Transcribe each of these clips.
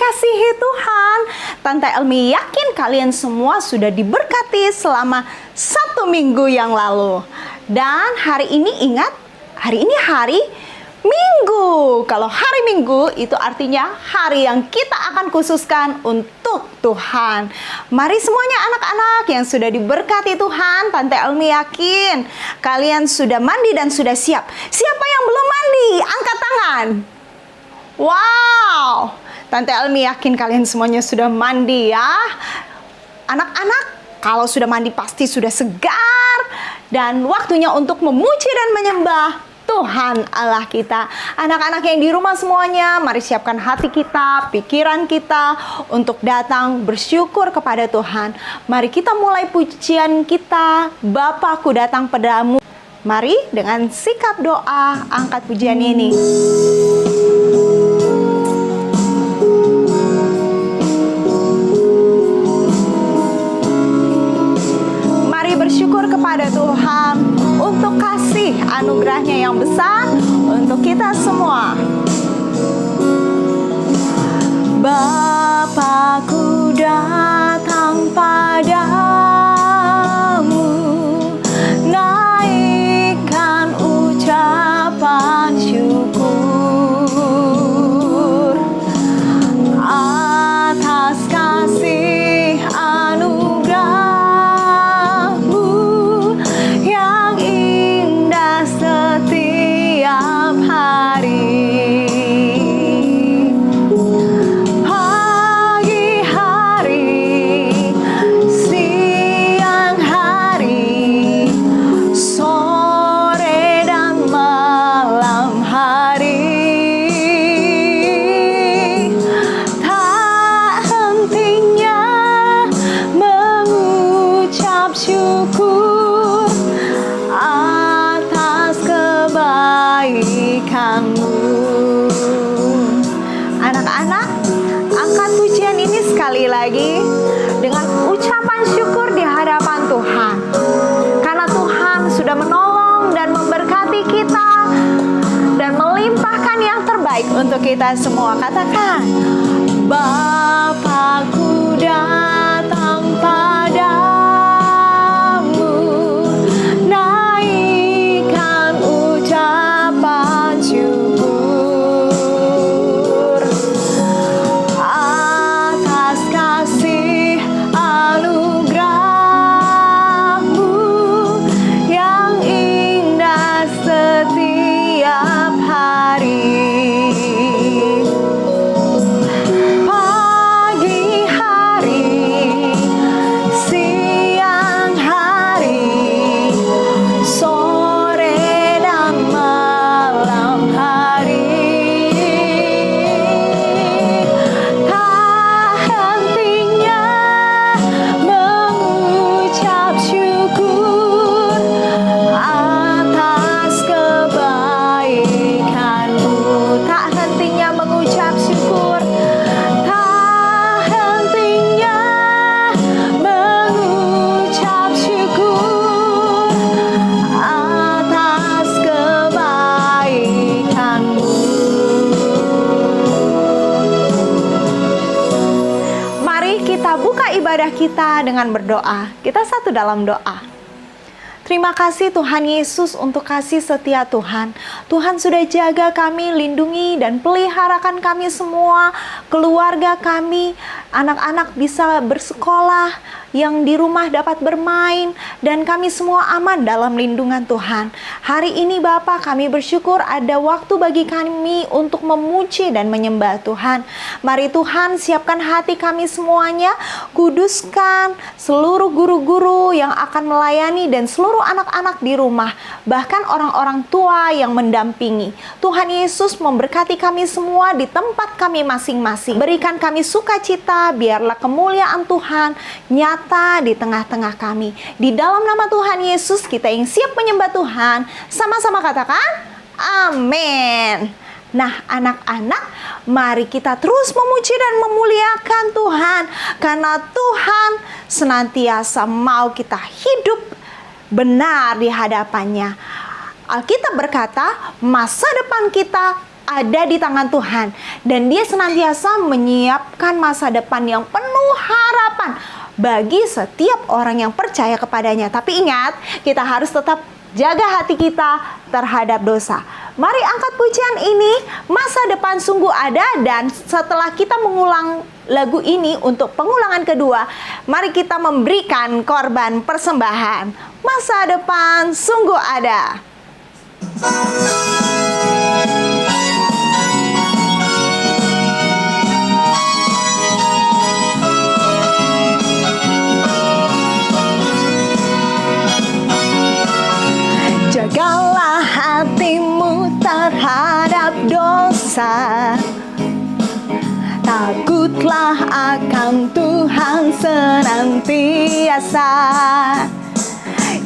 dikasihi Tuhan, Tante Elmi yakin kalian semua sudah diberkati selama 1 minggu yang lalu. Dan hari ini ingat, hari ini hari Minggu. Kalau hari Minggu itu artinya hari yang kita akan khususkan untuk Tuhan. Mari semuanya anak-anak yang sudah diberkati Tuhan, Tante Elmi yakin kalian sudah mandi dan sudah siap. Siapa yang belum mandi? Angkat tangan. Wow, Tante Elmi yakin kalian semuanya sudah mandi ya. Anak-anak, kalau sudah mandi pasti sudah segar dan waktunya untuk memuji dan menyembah Tuhan Allah kita. Anak-anak yang di rumah semuanya, mari siapkan hati kita, pikiran kita untuk datang bersyukur kepada Tuhan. Mari kita mulai pujian kita, Bapakku datang padamu. Mari dengan sikap doa angkat pujian ini. Mari bersyukur kepada Tuhan untuk kasih anugerahnya yang besar untuk kita semua. Bapakku datang padamu, naikkan ucapan syukur atas kasih anugerahmu yang indah setiap hari. Pagi hari, siang hari, sore dan malam hari, tak hentinya mengucap syukur atas kebaikanmu. Anak-anak, angkat pujian ini sekali lagi dengan ucapan syukur di hadapan Tuhan. Karena Tuhan sudah menolong dan memberkati kita dan melimpahkan yang terbaik untuk kita semua. Katakan, Bapakku datang padamu, naikkan ucapan syukur atas kasih anugerahmu yang indah setiap hari. Pagi hari, siang hari, sore dan malam hari, tak hentinya mengucap syukur atas kebaikanmu. Tak hentinya mengucap syukur, tak hentinya mengucap syukur atas kebaikanmu. Mari kita buka ibadah kita dengan berdoa. Kita satu dalam doa. Terima kasih Tuhan Yesus untuk kasih setia Tuhan. Tuhan sudah jaga kami, lindungi dan peliharakan kami semua, keluarga kami, anak-anak bisa bersekolah, yang di rumah dapat bermain, dan kami semua aman dalam lindungan Tuhan. Hari ini Bapa, kami bersyukur ada waktu bagi kami untuk memuji dan menyembah Tuhan. Mari Tuhan siapkan hati kami semuanya, kuduskan seluruh guru-guru yang akan melayani dan seluruh anak-anak di rumah, bahkan orang-orang tua yang mendampingi. Tuhan Yesus memberkati kami semua di tempat kami masing-masing. Berikan kami sukacita, biarlah kemuliaan Tuhan nyata di tengah-tengah kami. Di dalam nama Tuhan Yesus kita yang siap menyembah Tuhan, sama-sama katakan amin. Nah anak-anak, mari kita terus memuji dan memuliakan Tuhan, karena Tuhan senantiasa mau kita hidup benar di hadapannya. Alkitab berkata, masa depan kita ada di tangan Tuhan, dan Dia senantiasa menyiapkan masa depan yang penuh harapan bagi setiap orang yang percaya kepadanya. Tapi ingat, kita harus tetap jaga hati kita terhadap dosa. Mari angkat pujian ini, masa depan sungguh ada. Dan setelah kita mengulang lagu ini untuk pengulangan kedua, mari kita memberikan korban persembahan. Masa depan sungguh ada. Jagalah hatimu terhadap dosa. Takutlah akan Tuhan senantiasa.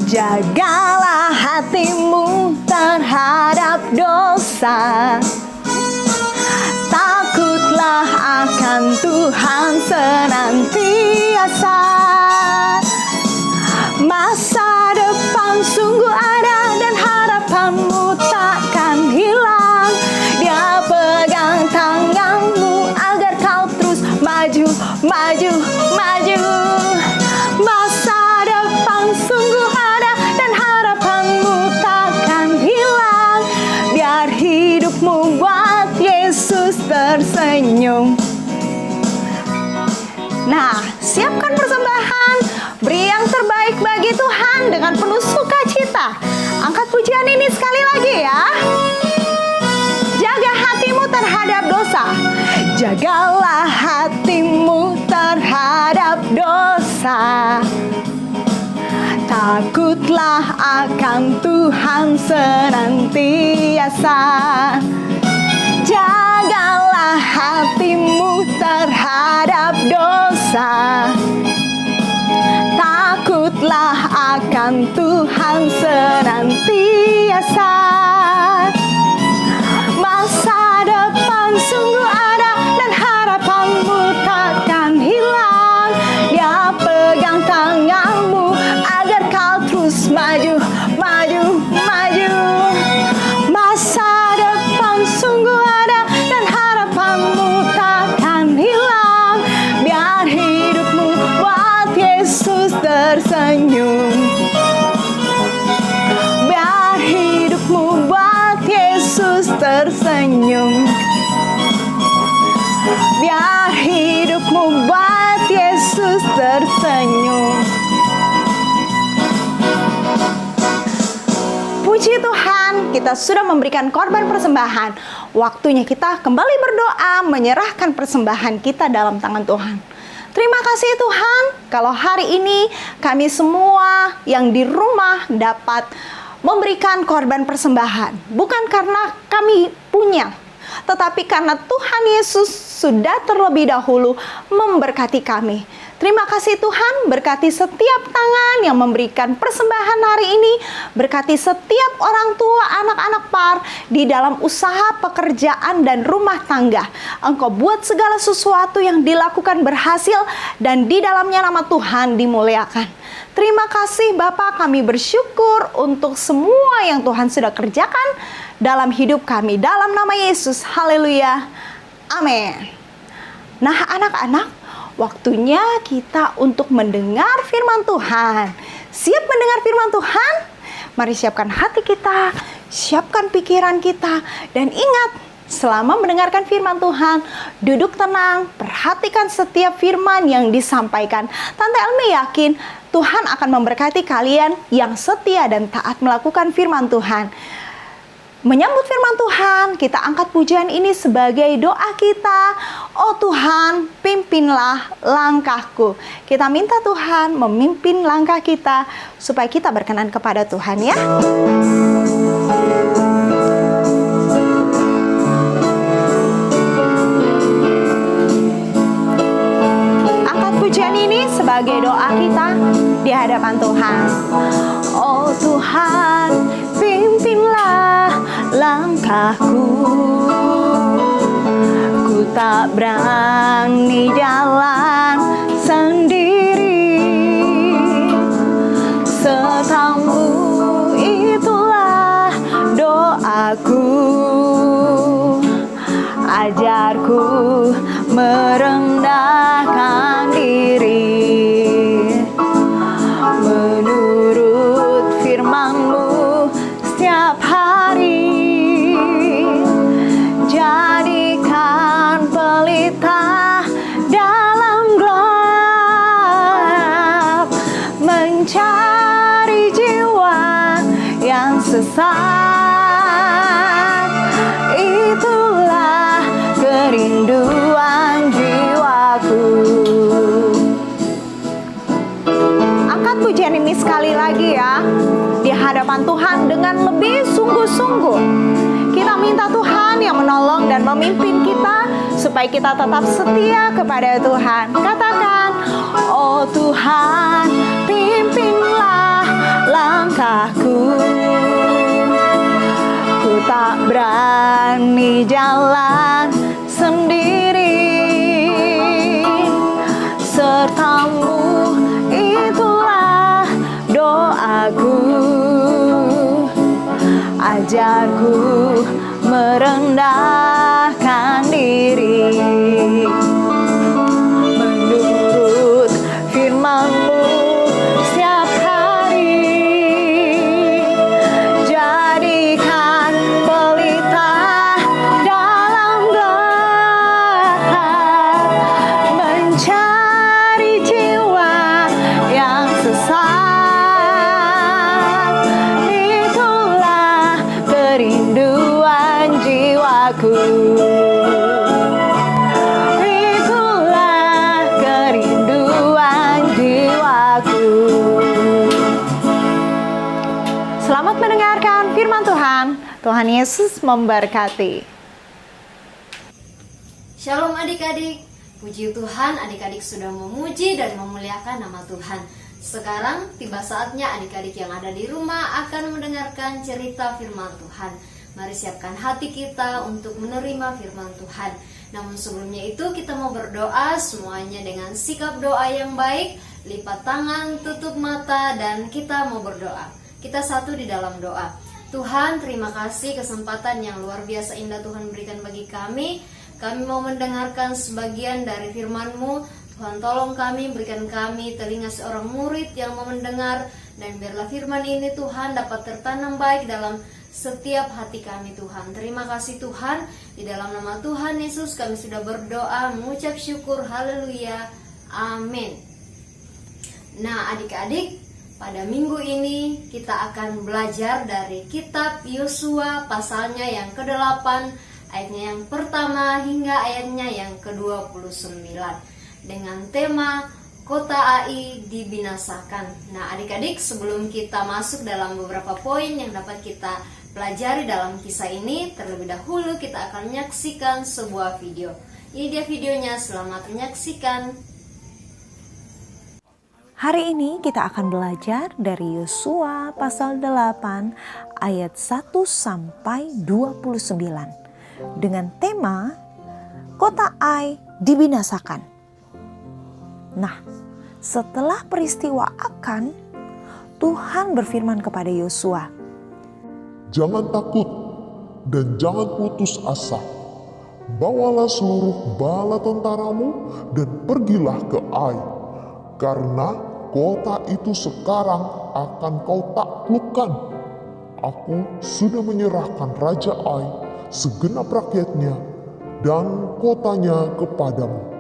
Jagalah hatimu terhadap dosa. Takutlah akan Tuhan senantiasa. Masa depan sungguh ada dan harapanmu takkan hilang. Dia pegang tanganmu agar kau terus maju, maju, maju. Masa depan sungguh ada dan harapanmu takkan hilang. Biar hidupmu buat Yesus tersenyum. Nah, siapkan persembahan, beri yang terbaik bagi Tuhan dengan penuh sukacita. Angkat pujian ini sekali lagi ya. Jaga hatimu terhadap dosa. Jagalah hatimu terhadap dosa. Takutlah akan Tuhan senantiasa. Jagalah hatimu terhadap dosa. Takutlah akan Tuhan senantiasa. Masa depan sungguh ada dan harapanmu takkan hilang. Dia pegang tanganmu agar kau terus maju, maju, maju. Masa depan sungguh ada dan harapanmu takkan hilang. Biar hidupmu buat Yesus tersenyum. Biar hidupmu buat Yesus tersenyum. Biar hidupmu buat Yesus tersenyum. Puji Tuhan, kita sudah memberikan korban persembahan. Waktunya kita kembali berdoa, menyerahkan persembahan kita dalam tangan Tuhan. Terima kasih Tuhan, kalau hari ini kami semua yang di rumah dapat memberikan korban persembahan. Bukan karena kami punya, tetapi karena Tuhan Yesus sudah terlebih dahulu memberkati kami. Terima kasih Tuhan, berkati setiap tangan yang memberikan persembahan hari ini. Berkati setiap orang tua, anak-anak par di dalam usaha, pekerjaan, dan rumah tangga. Engkau buat segala sesuatu yang dilakukan berhasil dan di dalamnya nama Tuhan dimuliakan. Terima kasih Bapak, kami bersyukur untuk semua yang Tuhan sudah kerjakan dalam hidup kami. Dalam nama Yesus, haleluya, amin. Nah anak-anak, waktunya kita untuk mendengar firman Tuhan. Siap mendengar firman Tuhan? Mari siapkan hati kita, siapkan pikiran kita, dan ingat, selama mendengarkan firman Tuhan, duduk tenang, perhatikan setiap firman yang disampaikan. Tante Elmi yakin Tuhan akan memberkati kalian yang setia dan taat melakukan firman Tuhan. Menyambut firman Tuhan, kita angkat pujian ini sebagai doa kita. Oh Tuhan, pimpinlah langkahku. Kita minta Tuhan memimpin langkah kita supaya kita berkenan kepada Tuhan ya. Angkat pujian ini sebagai doa kita di hadapan Tuhan. Oh Tuhan, pimpinlah langkahku. Ku tak berani jalan sendiri. Sertamu itulah doaku. sesat. Itulah kerinduan jiwaku. Angkat pujian ini sekali lagi ya, di hadapan Tuhan dengan lebih sungguh-sungguh. Kita minta Tuhan yang menolong dan memimpin kita supaya kita tetap setia kepada Tuhan. Katakan, oh Tuhan, pimpinlah langkahku. Ku tak berani jalan sendiri. Sertamu itulah doaku. Ajarku merendahkan diri menurut firman-Mu setiap hari. Jadikan pelita dalam gelap, mencari jiwa yang sesat. Itulah kerinduan jiwaku. Itulah kerinduan jiwaku. Selamat mendengarkan firman Tuhan. Tuhan Yesus memberkati. Shalom adik-adik, puji Tuhan adik-adik sudah memuji dan memuliakan nama Tuhan. Sekarang tiba saatnya adik-adik yang ada di rumah akan mendengarkan cerita firman Tuhan. Mari siapkan hati kita untuk menerima firman Tuhan. Namun sebelumnya itu kita mau berdoa semuanya dengan sikap doa yang baik. Lipat tangan, tutup mata, dan kita mau berdoa. Kita satu di dalam doa. Tuhan, terima kasih kesempatan yang luar biasa indah Tuhan berikan bagi kami. Kami mau mendengarkan sebagian dari firman-Mu. Tuhan tolong kami, berikan kami telinga seorang murid yang mau mendengar. Dan biarlah firman ini Tuhan dapat tertanam baik dalam setiap hati kami Tuhan. Terima kasih Tuhan. Di dalam nama Tuhan Yesus kami sudah berdoa, mengucap syukur, haleluya, amin. Nah adik-adik, pada minggu ini kita akan belajar dari kitab Yosua pasalnya yang ke-8, ayatnya yang pertama hingga ayatnya yang ke-29 dengan tema Kota Ai dibinasakan. Nah adik-adik, sebelum kita masuk dalam beberapa poin yang dapat kita pelajari dalam kisah ini, terlebih dahulu kita akan menyaksikan sebuah video. Ini dia videonya, selamat menyaksikan. Hari ini kita akan belajar dari Yosua pasal 8 ayat 1 sampai 29 dengan tema Kota Ai dibinasakan. Nah, setelah peristiwa Akan, Tuhan berfirman kepada Yosua, "Jangan takut dan jangan putus asa. Bawalah seluruh bala tentaramu dan pergilah ke Ai, karena kota itu sekarang akan kau taklukkan. Aku sudah menyerahkan Raja Ai, segenap rakyatnya, dan kotanya kepadamu.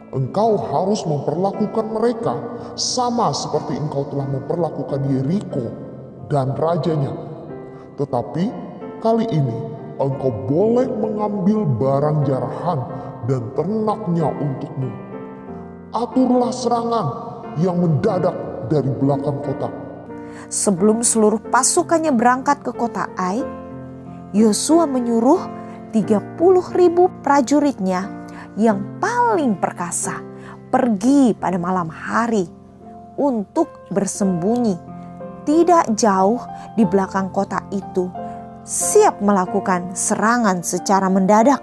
Engkau harus memperlakukan mereka sama seperti engkau telah memperlakukan Yeriko dan rajanya. Tetapi kali ini engkau boleh mengambil barang jarahan dan ternaknya untukmu. Aturlah serangan yang mendadak dari belakang kota." Sebelum seluruh pasukannya berangkat ke kota Ai, Yosua menyuruh 30.000 prajuritnya yang paling perkasa pergi pada malam hari untuk bersembunyi tidak jauh di belakang kota itu, siap melakukan serangan secara mendadak,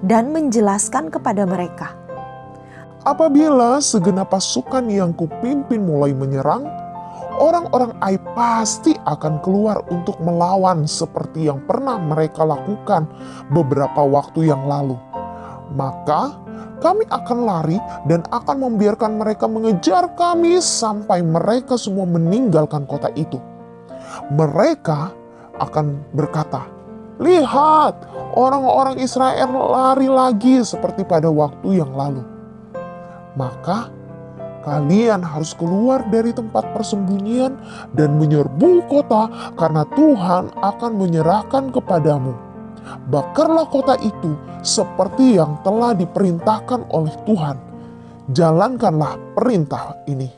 dan menjelaskan kepada mereka, "Apabila segenap pasukan yang kupimpin mulai menyerang, orang-orang Ai pasti akan keluar untuk melawan seperti yang pernah mereka lakukan beberapa waktu yang lalu. Maka kami akan lari dan akan membiarkan mereka mengejar kami sampai mereka semua meninggalkan kota itu. Mereka akan berkata, 'Lihat, orang-orang Israel lari lagi seperti pada waktu yang lalu.' Maka kalian harus keluar dari tempat persembunyian dan menyerbu kota karena Tuhan akan menyerahkan kepadamu. Bakarlah kota itu seperti yang telah diperintahkan oleh Tuhan. Jalankanlah perintah ini."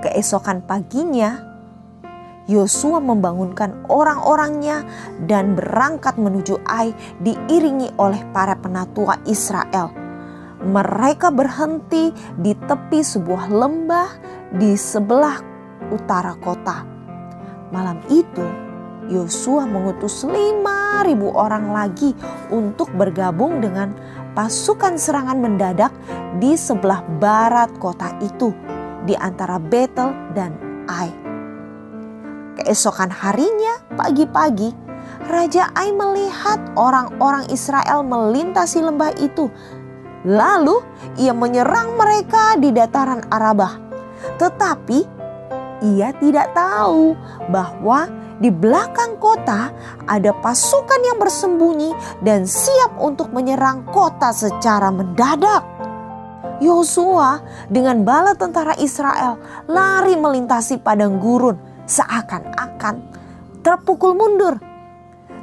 Keesokan paginya, Yosua membangunkan orang-orangnya dan berangkat menuju Ai diiringi oleh para penatua Israel. Mereka berhenti di tepi sebuah lembah di sebelah utara kota. Malam itu, Yosua mengutus 5.000 orang lagi untuk bergabung dengan pasukan serangan mendadak di sebelah barat kota itu, di antara Betel dan Ai. Keesokan harinya, pagi-pagi, Raja Ai melihat orang-orang Israel melintasi lembah itu. Lalu ia menyerang mereka di dataran Arabah. Tetapi ia tidak tahu bahwa di belakang kota ada pasukan yang bersembunyi dan siap untuk menyerang kota secara mendadak. Yosua dengan bala tentara Israel lari melintasi padang gurun, seakan-akan terpukul mundur.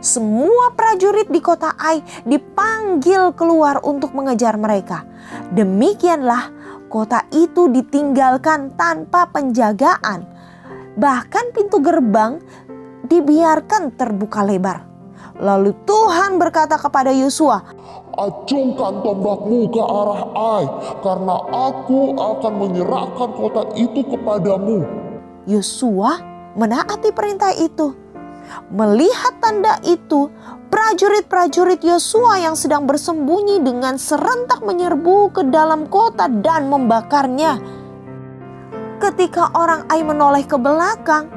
Semua prajurit di kota Ai dipanggil keluar untuk mengejar mereka. Demikianlah kota itu ditinggalkan tanpa penjagaan. Bahkan pintu gerbang dibiarkan terbuka lebar. Lalu Tuhan berkata kepada Yosua, "Acungkan tombakmu ke arah Ai, karena aku akan menyerahkan kota itu kepadamu." Yosua menaati perintah itu. Melihat tanda itu, prajurit-prajurit Yosua yang sedang bersembunyi dengan serentak menyerbu ke dalam kota dan membakarnya. Ketika orang Ai menoleh ke belakang,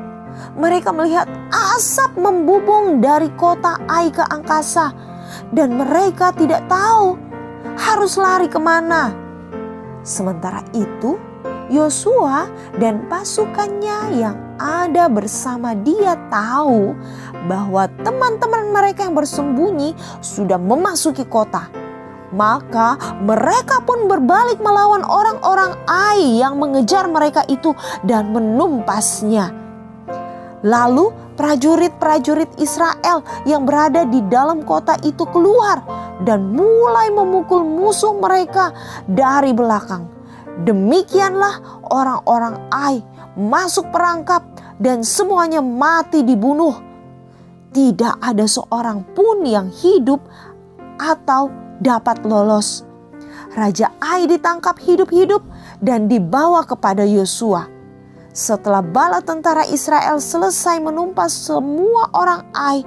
mereka melihat asap membubung dari kota Ai ke angkasa, dan mereka tidak tahu harus lari kemana. Sementara itu, Yosua dan pasukannya yang ada bersama dia tahu bahwa teman-teman mereka yang bersembunyi sudah memasuki kota. Maka mereka pun berbalik melawan orang-orang Ai yang mengejar mereka itu dan menumpasnya. Lalu prajurit-prajurit Israel yang berada di dalam kota itu keluar dan mulai memukul musuh mereka dari belakang. Demikianlah orang-orang Ai masuk perangkap dan semuanya mati dibunuh. Tidak ada seorang pun yang hidup atau dapat lolos. Raja Ai ditangkap hidup-hidup dan dibawa kepada Yosua. Setelah bala tentara Israel selesai menumpas semua orang Ai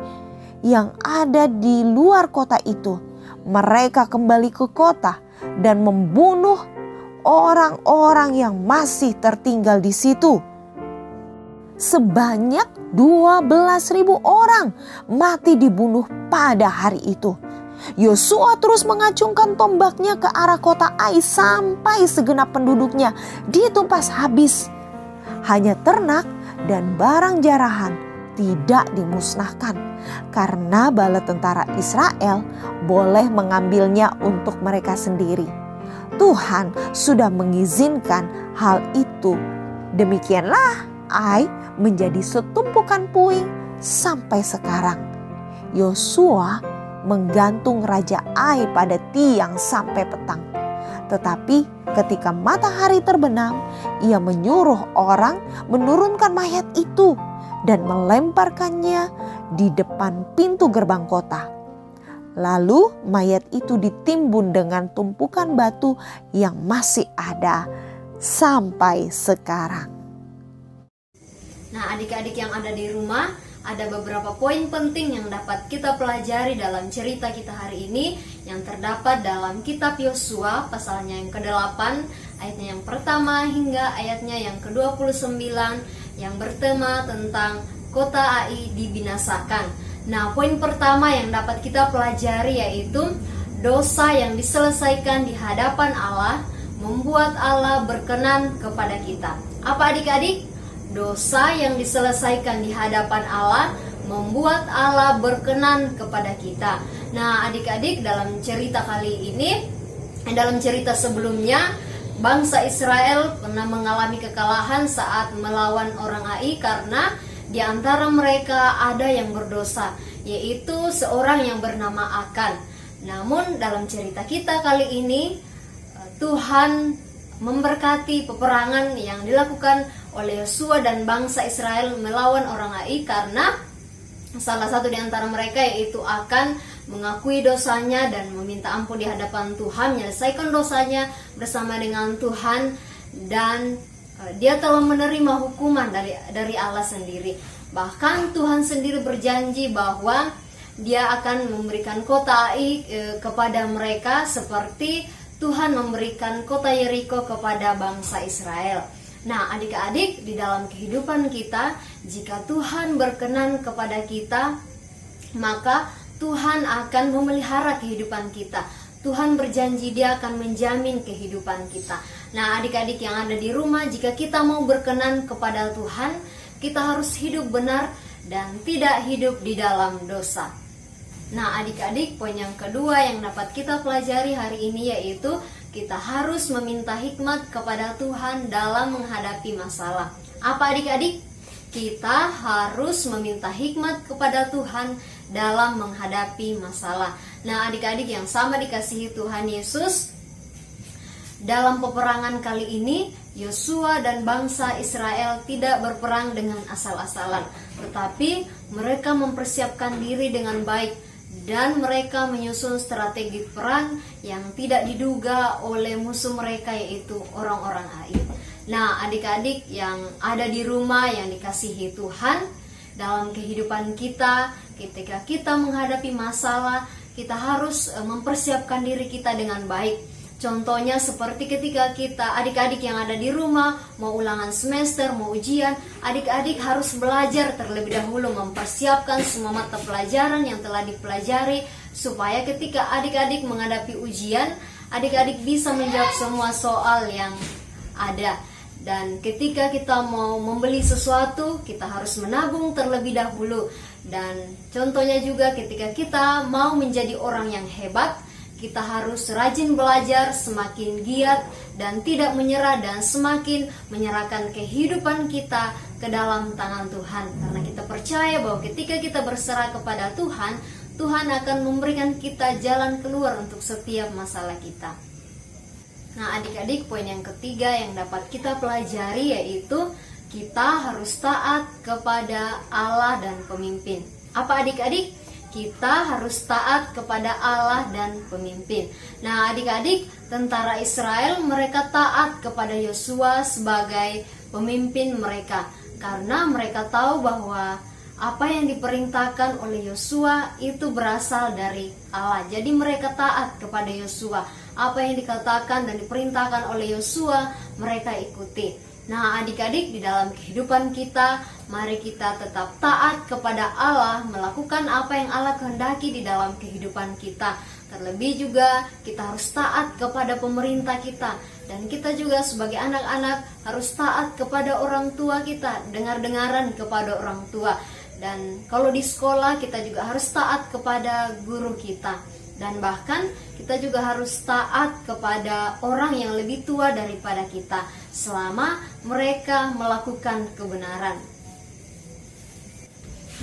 yang ada di luar kota itu, mereka kembali ke kota dan membunuh orang-orang yang masih tertinggal di situ. Sebanyak 12.000 orang mati dibunuh pada hari itu. Yosua terus mengacungkan tombaknya ke arah kota Ai sampai segenap penduduknya ditumpas habis. Hanya ternak dan barang jarahan tidak dimusnahkan, karena bala tentara Israel boleh mengambilnya untuk mereka sendiri. Tuhan sudah mengizinkan hal itu. Demikianlah Ai menjadi setumpukan puing sampai sekarang. Yosua menggantung Raja Ai pada tiang sampai petang. Tetapi ketika matahari terbenam, ia menyuruh orang menurunkan mayat itu dan melemparkannya di depan pintu gerbang kota. Lalu mayat itu ditimbun dengan tumpukan batu yang masih ada sampai sekarang. Nah, adik-adik yang ada di rumah, ada beberapa poin penting yang dapat kita pelajari dalam cerita kita hari ini yang terdapat dalam kitab Yosua pasalnya yang ke-8, ayatnya yang pertama hingga ayatnya yang ke-29 yang bertema tentang kota Ai dibinasakan. Nah, poin pertama yang dapat kita pelajari yaitu dosa yang diselesaikan di hadapan Allah membuat Allah berkenan kepada kita. Apa adik-adik? Dosa yang diselesaikan di hadapan Allah membuat Allah berkenan kepada kita. Nah, adik-adik, dalam cerita kali ini, dalam cerita sebelumnya, bangsa Israel pernah mengalami kekalahan saat melawan orang Ai karena di antara mereka ada yang berdosa, yaitu seorang yang bernama Akan. Namun dalam cerita kita kali ini, Tuhan memberkati peperangan yang dilakukan oleh Yosua dan bangsa Israel melawan orang Ai karena salah satu di antara mereka, yaitu Akan, mengakui dosanya dan meminta ampun di hadapan Tuhan, menyelesaikan dosanya bersama dengan Tuhan, dan dia telah menerima hukuman dari Allah sendiri. Bahkan Tuhan sendiri berjanji bahwa dia akan memberikan kota Ai kepada mereka seperti Tuhan memberikan kota Yeriko kepada bangsa Israel. Nah, adik-adik, di dalam kehidupan kita, jika Tuhan berkenan kepada kita, maka Tuhan akan memelihara kehidupan kita. Tuhan berjanji dia akan menjamin kehidupan kita. Nah, adik-adik yang ada di rumah, jika kita mau berkenan kepada Tuhan, kita harus hidup benar dan tidak hidup di dalam dosa. Nah, adik-adik, poin yang kedua yang dapat kita pelajari hari ini yaitu kita harus meminta hikmat kepada Tuhan dalam menghadapi masalah. Apa adik-adik? Kita harus meminta hikmat kepada Tuhan dalam menghadapi masalah. Nah, adik-adik yang sama dikasihi Tuhan Yesus, dalam peperangan kali ini Yosua dan bangsa Israel tidak berperang dengan asal-asalan, tetapi mereka mempersiapkan diri dengan baik dan mereka menyusun strategi perang yang tidak diduga oleh musuh mereka, yaitu orang-orang Ai. Nah, adik-adik yang ada di rumah yang dikasihi Tuhan, dalam kehidupan kita, ketika kita menghadapi masalah, kita harus mempersiapkan diri kita dengan baik. Contohnya seperti ketika kita, adik-adik yang ada di rumah, mau ulangan semester, mau ujian, adik-adik harus belajar terlebih dahulu, mempersiapkan semua mata pelajaran yang telah dipelajari, supaya ketika adik-adik menghadapi ujian, adik-adik bisa menjawab semua soal yang ada. Dan ketika kita mau membeli sesuatu, kita harus menabung terlebih dahulu. Dan contohnya juga ketika kita mau menjadi orang yang hebat, kita harus rajin belajar, semakin giat dan tidak menyerah, dan semakin menyerahkan kehidupan kita ke dalam tangan Tuhan. Karena kita percaya bahwa ketika kita berserah kepada Tuhan, Tuhan akan memberikan kita jalan keluar untuk setiap masalah kita. Nah, adik-adik, poin yang ketiga yang dapat kita pelajari yaitu kita harus taat kepada Allah dan pemimpin. Apa adik-adik? Kita harus taat kepada Allah dan pemimpin. Nah, adik-adik, tentara Israel mereka taat kepada Yosua sebagai pemimpin mereka karena mereka tahu bahwa apa yang diperintahkan oleh Yosua itu berasal dari Allah. Jadi mereka taat kepada Yosua. Apa yang dikatakan dan diperintahkan oleh Yosua mereka ikuti. Nah, adik-adik, di dalam kehidupan kita, mari kita tetap taat kepada Allah, melakukan apa yang Allah kehendaki di dalam kehidupan kita. Terlebih juga kita harus taat kepada pemerintah kita, dan kita juga sebagai anak-anak harus taat kepada orang tua kita, dengar-dengaran kepada orang tua. Dan kalau di sekolah kita juga harus taat kepada guru kita. Dan bahkan kita juga harus taat kepada orang yang lebih tua daripada kita selama mereka melakukan kebenaran.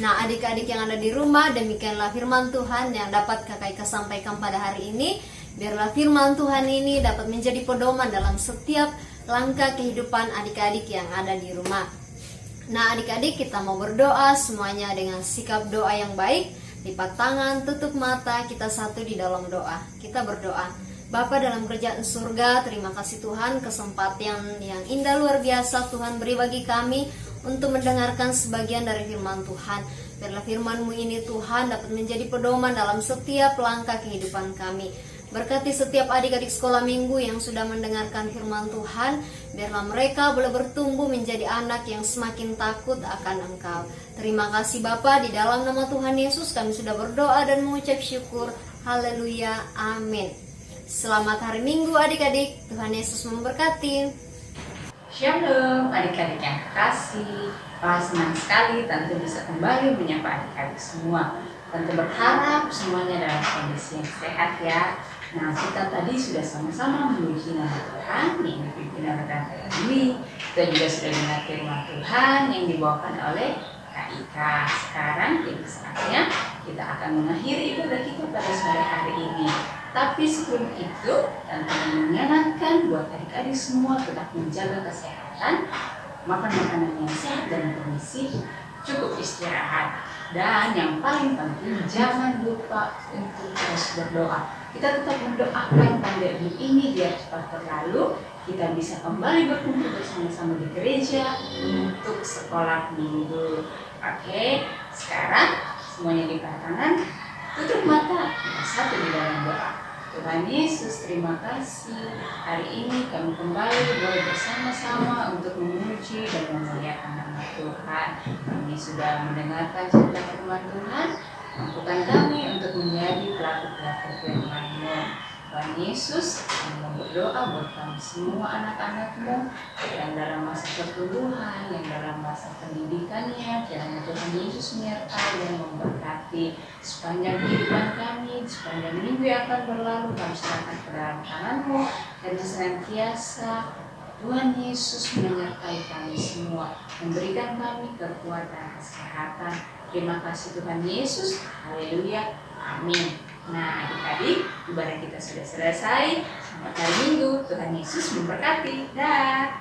Nah, adik-adik yang ada di rumah, demikianlah firman Tuhan yang dapat Kakak Ika sampaikan pada hari ini. Biarlah firman Tuhan ini dapat menjadi pedoman dalam setiap langkah kehidupan adik-adik yang ada di rumah. Nah, adik-adik, kita mau berdoa semuanya dengan sikap doa yang baik. Lipat tangan, tutup mata, kita satu di dalam doa. Kita berdoa. Bapa dalam kerajaan surga, terima kasih Tuhan kesempatan yang indah luar biasa Tuhan beri bagi kami untuk mendengarkan sebagian dari firman Tuhan. Biarlah firman-Mu ini Tuhan dapat menjadi pedoman dalam setiap langkah kehidupan kami. Berkati setiap adik-adik sekolah minggu yang sudah mendengarkan firman Tuhan. Biarlah mereka boleh bertumbuh menjadi anak yang semakin takut akan Engkau. Terima kasih Bapa, di dalam nama Tuhan Yesus kami sudah berdoa dan mengucap syukur. Haleluya, amin. Selamat hari Minggu adik-adik, Tuhan Yesus memberkati. Shalom adik-adik yang kekasih. Wah, senang sekali Tante bisa kembali menyapa adik-adik semua. Tante berharap semuanya dalam kondisi yang sehat ya. Nah, kita tadi sudah sama-sama memuji nama Tuhan yang dipimpin oleh Tante Emily. Kita juga sudah dengar firman Tuhan yang dibawakan oleh Kak Ika. Sekarang ini saatnya kita akan mengakhiri ibadah kita pada sore hari ini. Tapi sebelum itu, Tante mengingatkan buat adik-adik semua tetap menjaga kesehatan, makan makanan yang sehat dan bergizi, cukup istirahat. Dan yang paling penting, jangan lupa untuk terus berdoa. Kita tetap mendoakan pandemi ini biar cepat berlalu. Kita bisa kembali berkumpul bersama-sama di gereja untuk sekolah minggu. Oke, sekarang semuanya dibuka tangan, tutup mata, kita satu di dalam doa. Tuhan Yesus, terima kasih. Hari ini kami kembali boleh bersama-sama untuk memuji dan memuliakan nama Tuhan. Kami sudah mendengarkan cerita firman Tuhan. Mampukan kami untuk menjadi pelaku-pelaku firman-Mu. Tuhan Yesus, kami mau berdoa buat kami semua anak-anak-Mu yang dalam masa pertumbuhan, yang dalam masa pendidikannya. Kiranya Tuhan Yesus menyertai dan memberkati sepanjang kehidupan kami, sepanjang minggu yang akan berlalu. Kami serahkan ke dalam tangan-Mu dan senantiasa Tuhan Yesus menyertai kami semua, memberikan kami kekuatan, kesehatan. Terima kasih Tuhan Yesus. Haleluya. Amin. Nah, adik-adik, ibadah kita sudah selesai. Selamat hari Minggu. Tuhan Yesus memberkati. Dah.